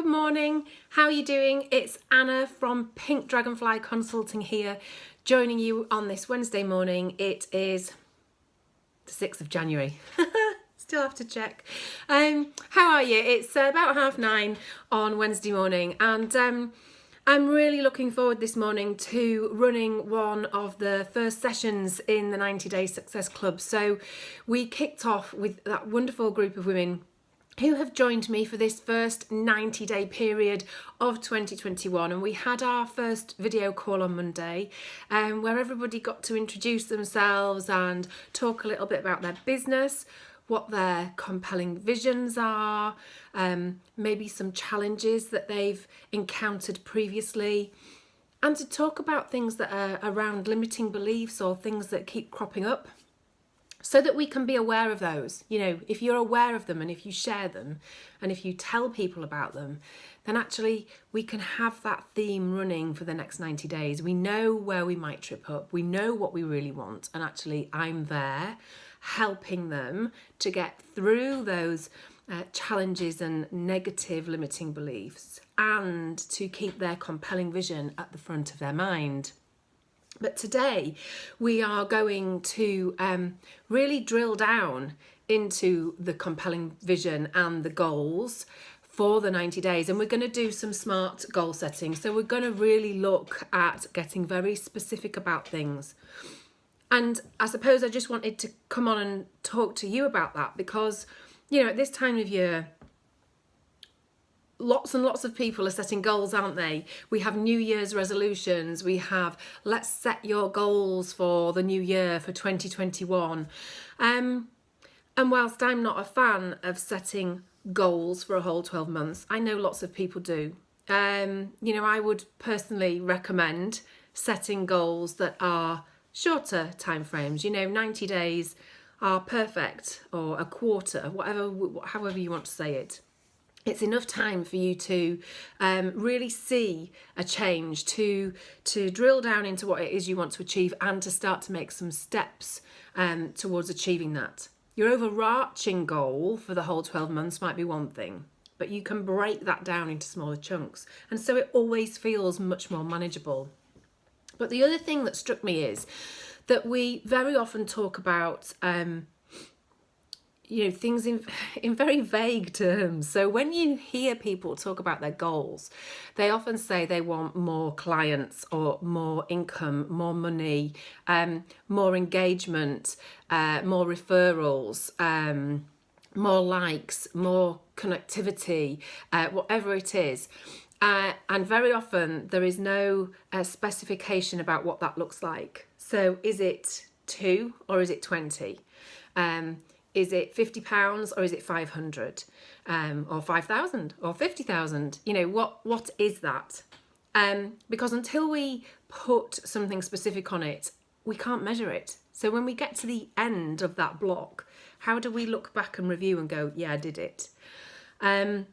Good morning, how are you doing? It's Anna from Pink Dragonfly Consulting here, joining you on this Wednesday morning. It is the 6th of January. Still have to check. How are you? It's about 9:30 on Wednesday morning, and I'm really looking forward this morning to running one of the first sessions in the 90-Day Success Club. So we kicked off with that wonderful group of women who have joined me for this first 90-day period of 2021, and we had our first video call on Monday where everybody got to introduce themselves and talk a little bit about their business, what their compelling visions are, maybe some challenges that they've encountered previously, and to talk about things that are around limiting beliefs or things that keep cropping up, so that we can be aware of those. You know, if you're aware of them and if you share them and if you tell people about them, then actually we can have that theme running for the next 90 days. We know where we might trip up. We know what we really want. And actually I'm there helping them to get through those challenges and negative limiting beliefs, and to keep their compelling vision at the front of their mind. But today we are going to really drill down into the compelling vision and the goals for the 90 days. And we're going to do some smart goal setting. So we're going to really look at getting very specific about things. And I suppose I just wanted to come on and talk to you about that because, you know, at this time of year, lots and lots of people are setting goals, aren't they? We have New Year's resolutions. We have let's set your goals for the new year for 2021. And whilst I'm not a fan of setting goals for a whole 12 months, I know lots of people do. You know, I would personally recommend setting goals that are shorter timeframes. You know, 90 days are perfect, or a quarter, however you want to say it. It's enough time for you to really see a change, to drill down into what it is you want to achieve, and to start to make some steps towards achieving that. Your overarching goal for the whole 12 months might be one thing, but you can break that down into smaller chunks. And so it always feels much more manageable. But the other thing that struck me is that we very often talk about you know, things in very vague terms. So when you hear people talk about their goals, they often say they want more clients or more income, more money, more engagement, more referrals, more likes, more connectivity, whatever it is. And very often there is no specification about what that looks like. So is it 2 or is it 20? Is it £50 or is it 500 or 5,000 or 50,000? You know, what is that? Because until we put something specific on it, we can't measure it. So when we get to the end of that block, how do we look back and review and go, yeah, I did it? And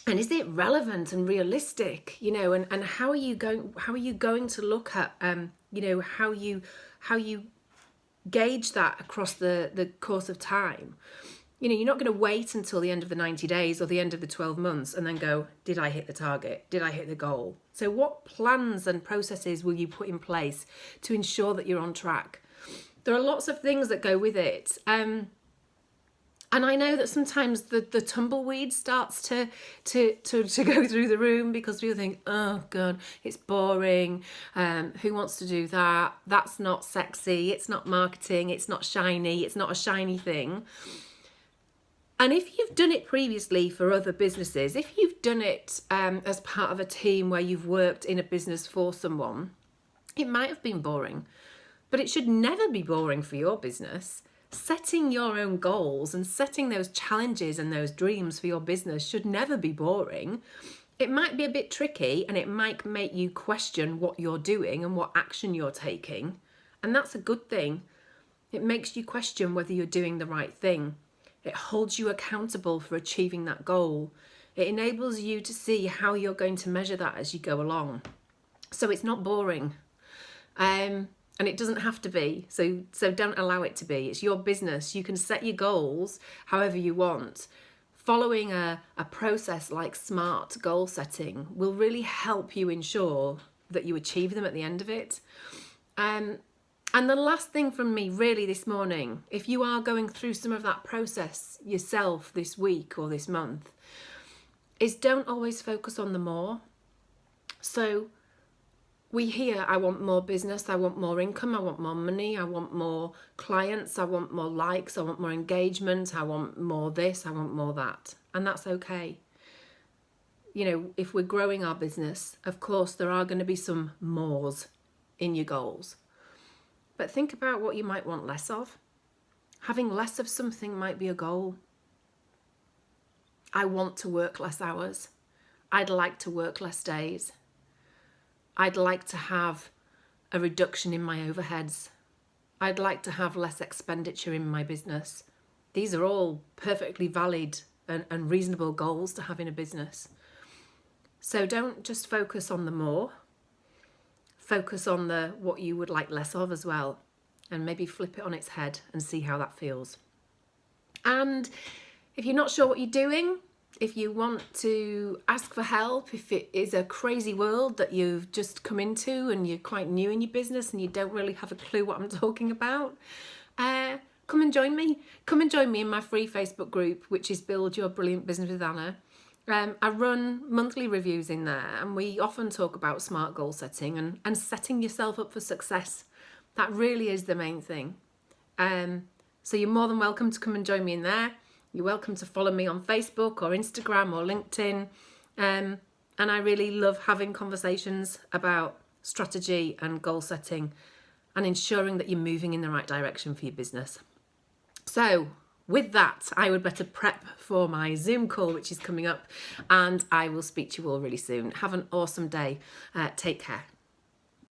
is it relevant and realistic? You know, and how are you going to look at you know, how you gauge that across the course of time? You know, you're not going to wait until the end of the 90 days or the end of the 12 months and then go, did I hit the target? Did I hit the goal? So what plans and processes will you put in place to ensure that you're on track? There are lots of things that go with it. And I know that sometimes the tumbleweed starts to go through the room because people think, oh God, it's boring. Who wants to do that? That's not sexy. It's not marketing. It's not shiny. It's not a shiny thing. And if you've done it previously for other businesses, if you've done it as part of a team where you've worked in a business for someone, it might have been boring, but it should never be boring for your business. Setting your own goals and setting those challenges and those dreams for your business should never be boring. It might be a bit tricky and it might make you question what you're doing and what action you're taking. And that's a good thing. It makes you question whether you're doing the right thing. It holds you accountable for achieving that goal. It enables you to see how you're going to measure that as you go along. So it's not boring. And it doesn't have to be, so don't allow it to be. It's your business. You can set your goals however you want following a process like SMART goal setting will really help you ensure that you achieve them at the end of it. And the last thing from me really this morning, if you are going through some of that process yourself this week or this month, is don't always focus on the more. So we hear, I want more business, I want more income, I want more money, I want more clients, I want more likes, I want more engagement, I want more this, I want more that. And that's okay. You know, if we're growing our business, of course, there are going to be some mores in your goals. But think about what you might want less of. Having less of something might be a goal. I want to work less hours. I'd like to work less days. I'd like to have a reduction in my overheads. I'd like to have less expenditure in my business. These are all perfectly valid and reasonable goals to have in a business. So don't just focus on the more. Focus on the what you would like less of as well, and maybe flip it on its head and see how that feels. And if you're not sure what you're doing, if you want to ask for help, if it is a crazy world that you've just come into and you're quite new in your business and you don't really have a clue what I'm talking about, come and join me. Come and join me in my free Facebook group, which is Build Your Brilliant Business with Anna. I run monthly reviews in there, and we often talk about SMART goal setting and setting yourself up for success. That really is the main thing. So you're more than welcome to come and join me in there. You're welcome to follow me on Facebook or Instagram or LinkedIn. And I really love having conversations about strategy and goal setting and ensuring that you're moving in the right direction for your business. So with that, I would better prep for my Zoom call, which is coming up, and I will speak to you all really soon. Have an awesome day. Take care.